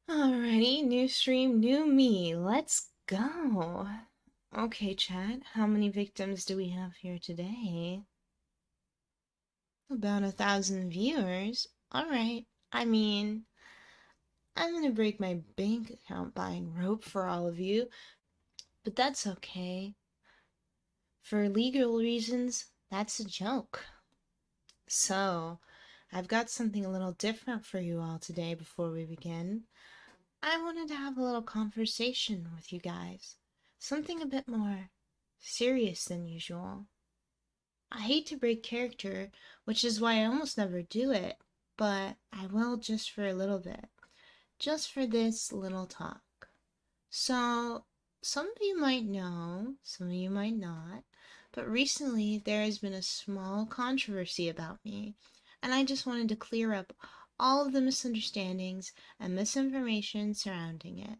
Alrighty, new stream, new me. Let's go. Okay, chat, how many victims do we have here today? About 1,000 viewers. Alright, I mean, I'm gonna break my bank account buying rope for all of you, but that's okay. For legal reasons, that's a joke. So, I've got something a little different for you all today before we begin. I wanted to have a little conversation with you guys. Something a bit more serious than usual. I hate to break character, which is why I almost never do it, but I will just for a little bit. Just for this little talk. So, some of you might know, some of you might not, but recently there has been a small controversy about me, and I just wanted to clear up all of the misunderstandings and misinformation surrounding it.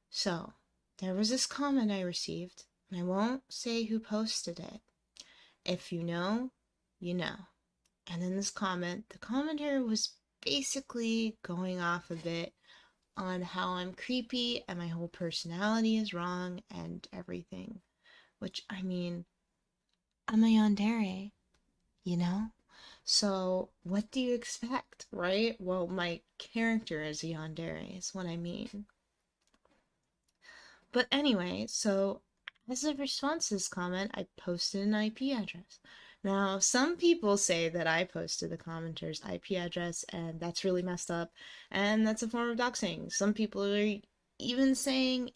So, there was this comment I received, and I won't say who posted it. If you know, you know. And in this comment, the commenter was basically going off a bit on how I'm creepy and my whole personality is wrong and everything. Which, I mean, I'm a yandere, you know? So, what do you expect, right? Well, my character is a yandere, is what I mean. But anyway, so as a response to this comment, I posted an IP address. Now, some people say that I posted the commenter's IP address, and that's really messed up, and that's a form of doxing. Some people are even saying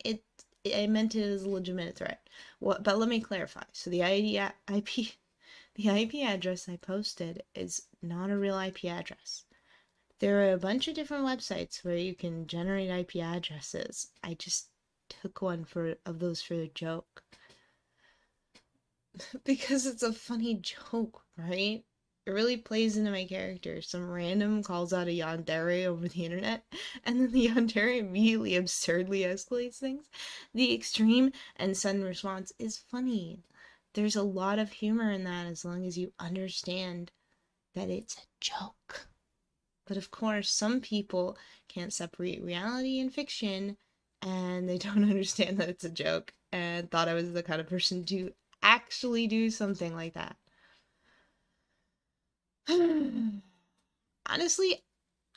I meant it as a legitimate threat. But let me clarify. So the the IP address I posted is not a real IP address. There are a bunch of different websites where you can generate IP addresses. I just took one of those for a joke because it's a funny joke, right? It really plays into my character. Some random calls out a yandere over the internet, and then the yandere immediately absurdly escalates things. The extreme and sudden response is funny. There's a lot of humor in that as long as you understand that it's a joke. But of course, some people can't separate reality and fiction, and they don't understand that it's a joke, and thought I was the kind of person to actually do something like that. Honestly,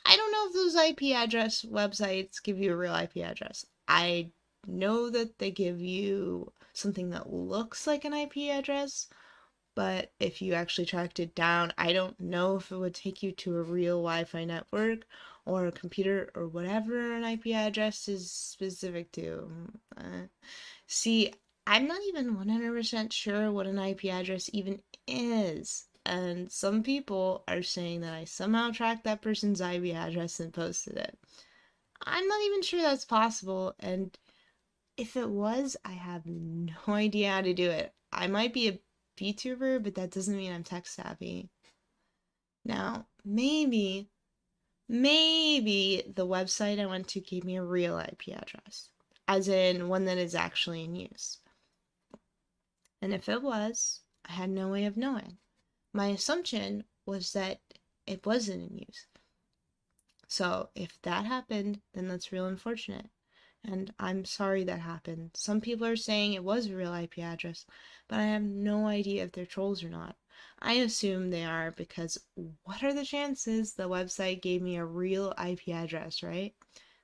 I don't know if those IP address websites give you a real IP address. I know that they give you something that looks like an IP address, but if you actually tracked it down, I don't know if it would take you to a real Wi-Fi network or a computer or whatever an IP address is specific to. See, I'm not even 100% sure what an IP address even is. And some people are saying that I somehow tracked that person's IP address and posted it. I'm not even sure that's possible, and if it was, I have no idea how to do it. I might be a VTuber, but that doesn't mean I'm tech savvy. Now, maybe the website I went to gave me a real IP address, as in one that is actually in use. And if it was, I had no way of knowing. My assumption was that it wasn't in use. So if that happened, then that's real unfortunate. And I'm sorry that happened. Some people are saying it was a real IP address, but I have no idea if they're trolls or not. I assume they are because what are the chances the website gave me a real IP address, right?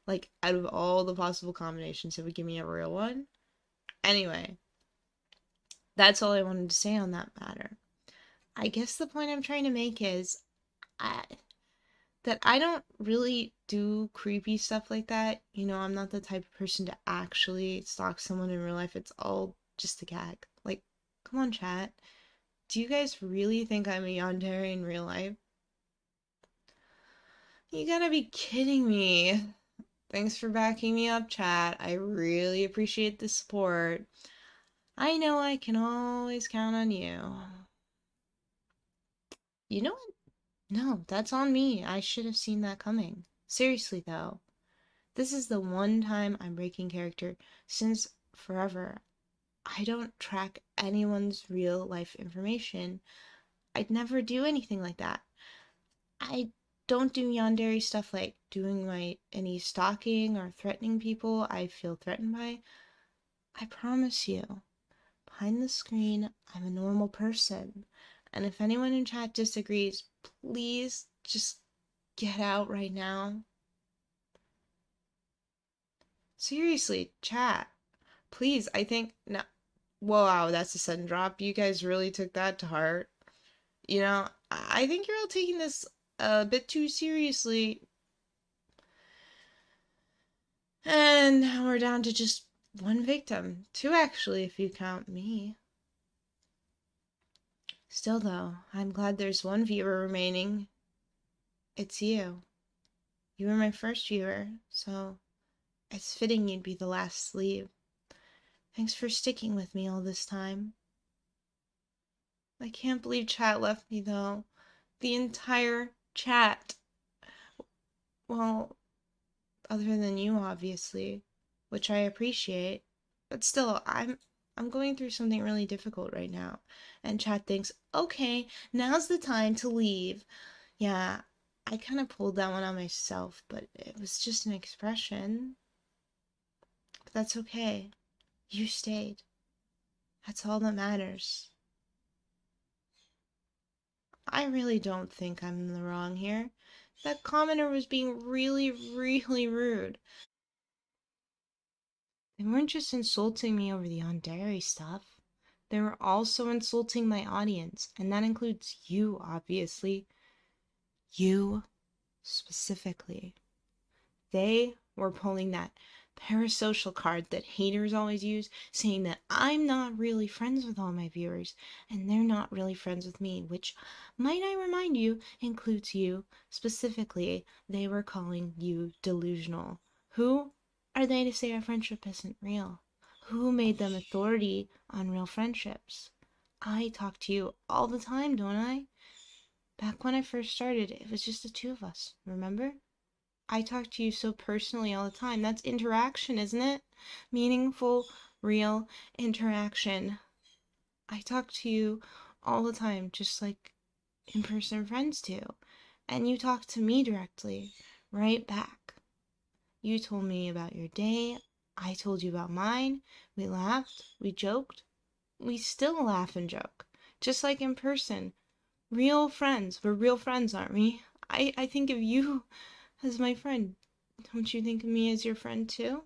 Like, out of all the possible combinations, it would give me a real one? Anyway, that's all I wanted to say on that matter. I guess the point I'm trying to make is I, that I don't really do creepy stuff like that. You know, I'm not the type of person to actually stalk someone in real life. It's all just a gag. Like, come on, chat. Do you guys really think I'm a yandere in real life? You gotta be kidding me. Thanks for backing me up, chat. I really appreciate the support. I know I can always count on you. You know what? No, that's on me. I should have seen that coming. Seriously, though. This is the one time I'm breaking character since forever. I don't track anyone's real life information. I'd never do anything like that. I don't do yandere stuff like doing any stalking or threatening people I feel threatened by. I promise you, behind the screen, I'm a normal person. And if anyone in chat disagrees, please just get out right now. Seriously, chat. Please, I think no. Wow, that's a sudden drop. You guys really took that to heart. I think you're all taking this a bit too seriously. And now we're down to just one victim. Two, actually, if you count me. Still, though, I'm glad there's one viewer remaining. It's you. You were my first viewer, so it's fitting you'd be the last to leave. Thanks for sticking with me all this time. I can't believe chat left me, though. The entire chat. Well, other than you, obviously, which I appreciate. But still, I'm going through something really difficult right now. And chat thinks, okay, now's the time to leave. Yeah, I kind of pulled that one on myself, but it was just an expression. But that's okay. You stayed. That's all that matters. I really don't think I'm in the wrong here. That commenter was being really, really rude. They weren't just insulting me over the Yandere stuff. They were also insulting my audience, and that includes you, obviously. You specifically. They were pulling that parasocial card that haters always use, saying that I'm not really friends with all my viewers, and they're not really friends with me, which, might I remind you, includes you. Specifically, they were calling you delusional. Who are they to say our friendship isn't real? Who made them authority on real friendships? I talk to you all the time, don't I? Back when I first started, it was just the two of us, remember? I talk to you so personally all the time. That's interaction, isn't it? Meaningful, real interaction. I talk to you all the time, just like in person friends do. And you talk to me directly, right back. You told me about your day. I told you about mine. We laughed. We joked. We still laugh and joke. Just like in person. Real friends. We're real friends, aren't we? I think of you as my friend. Don't you think of me as your friend too?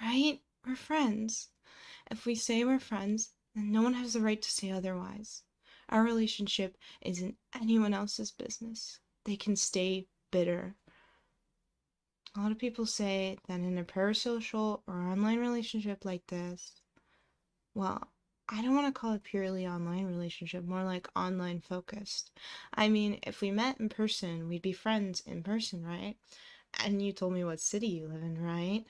Right? We're friends. If we say we're friends, then no one has the right to say otherwise. Our relationship isn't anyone else's business. They can stay bitter. A lot of people say that in a parasocial or online relationship like this, well, I don't want to call it purely online relationship, more like online focused. I mean, if we met in person, we'd be friends in person, right? And you told me what city you live in, right?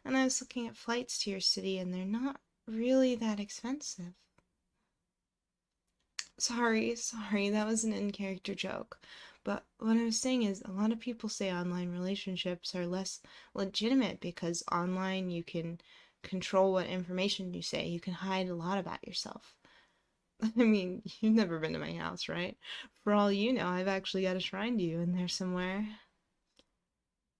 And I was looking at flights to your city, and they're not really that expensive. Sorry, that was an in-character joke. But what I was saying is, a lot of people say online relationships are less legitimate because online you can control what information you say. You can hide a lot about yourself. I mean, you've never been to my house, right? For all you know, I've actually got a shrine to you in there somewhere.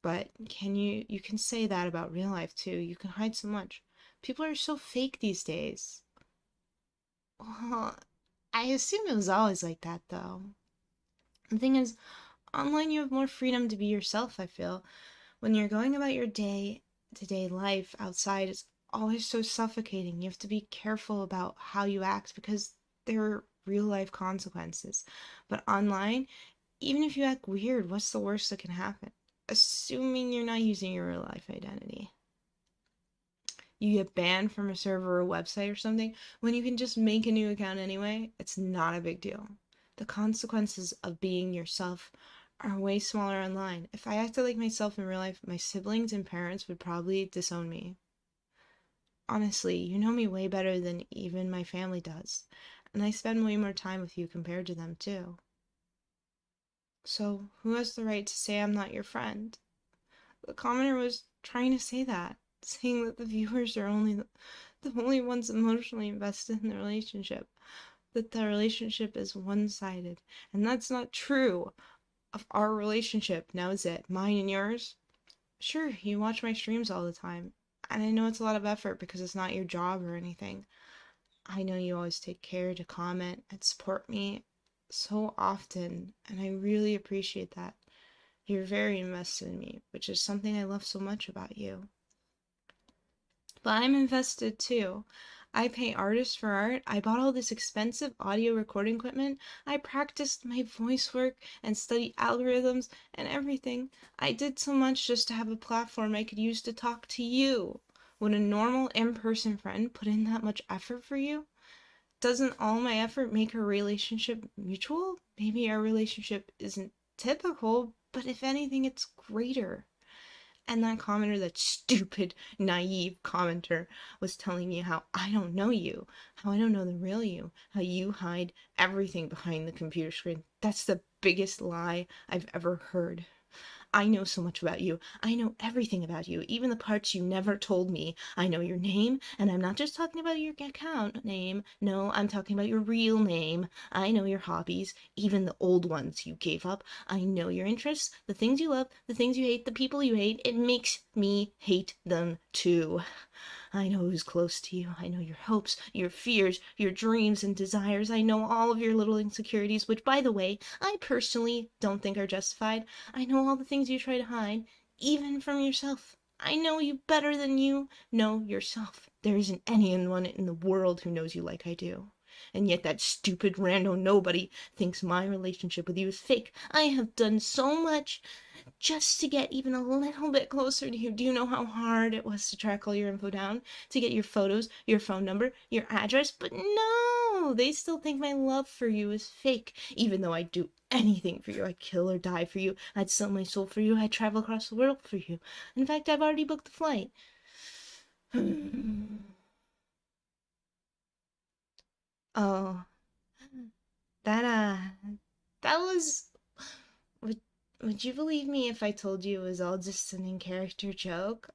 But you can say that about real life too. You can hide so much. People are so fake these days. Well, I assume it was always like that though. The thing is, online you have more freedom to be yourself, I feel. When you're going about your day to day life outside, it's always so suffocating. You have to be careful about how you act because there are real life consequences. But online, even if you act weird, what's the worst that can happen? Assuming you're not using your real life identity. You get banned from a server or website or something, when you can just make a new account anyway, it's not a big deal. The consequences of being yourself are way smaller online. If I acted like myself in real life, my siblings and parents would probably disown me. Honestly, you know me way better than even my family does, and I spend way more time with you compared to them too. So, who has the right to say I'm not your friend? The commenter was trying to say that, saying that the viewers are the only ones emotionally invested in the relationship. that the relationship is one-sided, and that's not true of our relationship. Now, is it mine and yours? Sure, you watch my streams all the time, and I know it's a lot of effort because it's not your job or anything. I know you always take care to comment and support me so often, and I really appreciate that. You're very invested in me, which is something I love so much about you. But I'm invested too. I pay artists for art. I bought all this expensive audio recording equipment. I practiced my voice work and studied algorithms and everything. I did so much just to have a platform I could use to talk to you. Would a normal in-person friend put in that much effort for you? Doesn't all my effort make our relationship mutual? Maybe our relationship isn't typical, but if anything, it's greater. And that commenter, that stupid, naive commenter, was telling me how I don't know you, how I don't know the real you, how you hide everything behind the computer screen. That's the biggest lie I've ever heard. I know so much about you. I know everything about you, even the parts you never told me. I know your name, and I'm not just talking about your account name. No, I'm talking about your real name. I know your hobbies, even the old ones you gave up. I know your interests, the things you love, the things you hate, the people you hate. It makes me hate them too. I know who's close to you. I know your hopes, your fears, your dreams and desires. I know all of your little insecurities, which, by the way, I personally don't think are justified. I know all the things you try to hide, even from yourself. I know you better than you know yourself. There isn't anyone in the world who knows you like I do. And yet that stupid rando nobody thinks my relationship with you is fake. I have done so much just to get even a little bit closer to you. Do you know how hard it was to track all your info down? To get your photos, your phone number, your address? But no! They still think my love for you is fake. Even though I'd do anything for you. I'd kill or die for you. I'd sell my soul for you. I'd travel across the world for you. In fact, I've already booked the flight. Oh, that, that was... Would, would you believe me if I told you it was all just an in-character joke?